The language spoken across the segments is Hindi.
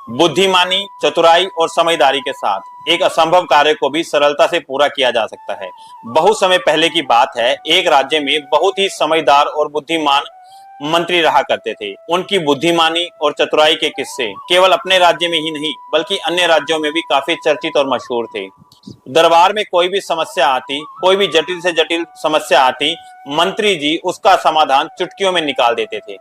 बुद्धिमानी, चतुराई और समझदारी के साथ एक असंभव कार्य को भी सरलता से पूरा किया जा सकता है। बहुत समय पहले की बात है, एक राज्य में बहुत ही समझदार और बुद्धिमान मंत्री रहा करते थे। उनकी बुद्धिमानी और चतुराई के किस्से केवल अपने राज्य में ही नहीं बल्कि अन्य राज्यों में भी काफी चर्चित और मशहूर थे। दरबार में कोई भी समस्या आती, कोई भी जटिल से जटिल समस्या आती, मंत्री जी उसका समाधान चुटकियों में निकाल देते थे।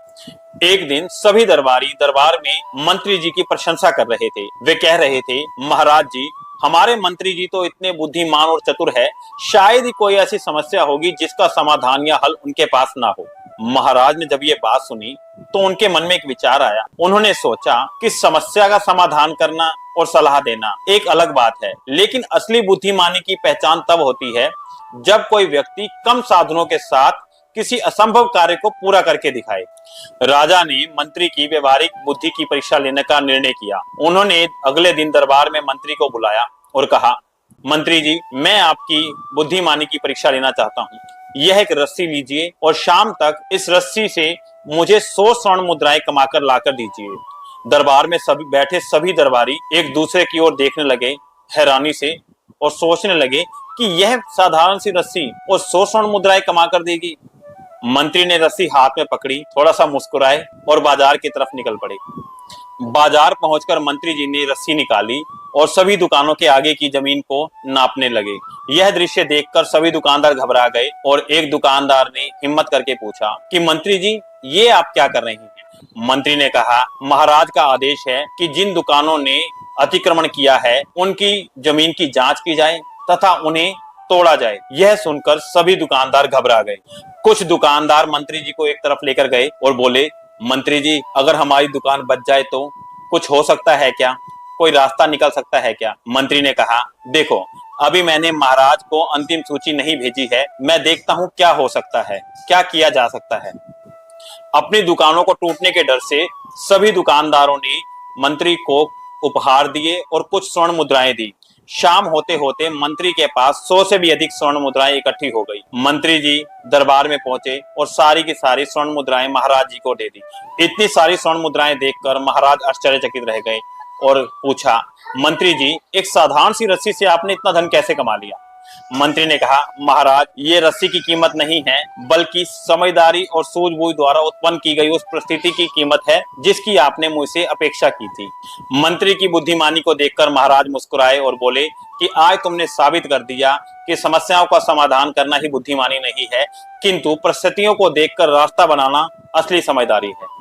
एक दिन सभी दरबारी दरबार में मंत्री जी की प्रशंसा कर रहे थे। वे कह रहे थे, महाराज जी, हमारे मंत्री जी तो इतने बुद्धिमान और चतुर है, शायद ही कोई ऐसी समस्या होगी जिसका समाधान या हल उनके पास ना हो। महाराज ने जब ये बात सुनी तो उनके मन में एक विचार आया। उन्होंने सोचा कि समस्या का समाधान करना और सलाह देना एक अलग बात है, लेकिन असली बुद्धिमानी की पहचान तब होती है जब कोई व्यक्ति कम साधनों के साथ किसी असंभव कार्य को पूरा करके दिखाए। राजा ने मंत्री की व्यवहारिक बुद्धि की परीक्षा लेने का निर्णय किया। उन्होंने अगले दिन दरबार में मंत्री को बुलाया और कहा, मंत्री जी, मैं आपकी बुद्धिमानी की परीक्षा लेना चाहता हूँ। यह एक रस्सी लीजिए और शाम तक इस रस्सी से मुझे 100 स्वर्ण मुद्राएं कमाकर लाकर दीजिए। दरबार में बैठे सभी दरबारी एक दूसरे की ओर देखने लगे हैरानी से और सोचने लगे कि यह साधारण सी रस्सी और 100 स्वर्ण मुद्राएं कमा कर देगी। मंत्री ने रस्सी हाथ में पकड़ी, थोड़ा सा मुस्कुराए और बाजार की तरफ निकल पड़े। बाजार पहुंचकर मंत्री जी ने रस्सी निकाली और सभी दुकानों के आगे की जमीन को नापने लगे। यह दृश्य देखकर सभी दुकानदार घबरा गए और एक दुकानदार ने हिम्मत करके पूछा कि मंत्री जी, ये आप क्या कर रहे हैं? मंत्री ने कहा, महाराज का आदेश है कि जिन दुकानों ने अतिक्रमण किया है उनकी जमीन की जांच की जाए तथा उन्हें तोड़ा जाए। यह सुनकर सभी दुकानदार घबरा गए। कुछ दुकानदार मंत्री जी को एक तरफ लेकर गए और बोले, मंत्री जी, अगर हमारी दुकान बच जाए तो कुछ हो सकता है क्या? कोई रास्ता निकल सकता है क्या? मंत्री ने कहा, देखो, अभी मैंने महाराज को अंतिम सूची नहीं भेजी है, मैं देखता हूँ क्या हो सकता है, क्या किया जा सकता है। अपनी दुकानों को टूटने के डर से सभी दुकानदारों ने मंत्री को उपहार दिए और कुछ स्वर्ण मुद्राएं दी। शाम होते होते मंत्री के पास 100 से भी अधिक स्वर्ण मुद्राएं इकट्ठी हो गई। मंत्री जी दरबार में पहुंचे और सारी की सारी स्वर्ण मुद्राएं महाराज जी को दे दी। इतनी सारी स्वर्ण मुद्राएं देखकर महाराज आश्चर्यचकित रह गए और पूछा, मंत्री जी, एक साधारण सी रस्सी से आपने इतना धन कैसे कमा लिया? मंत्री ने कहा, महाराज, ये रस्सी की कीमत नहीं है बल्कि समझदारी और सूझबूझ द्वारा उत्पन्न की गई उस परिस्थिति की कीमत है जिसकी आपने मुझसे अपेक्षा की थी। मंत्री की बुद्धिमानी को देखकर महाराज मुस्कुराए और बोले कि आज तुमने साबित कर दिया कि समस्याओं का समाधान करना ही बुद्धिमानी नहीं है, किंतु परिस्थितियों को देखकर रास्ता बनाना असली समझदारी है।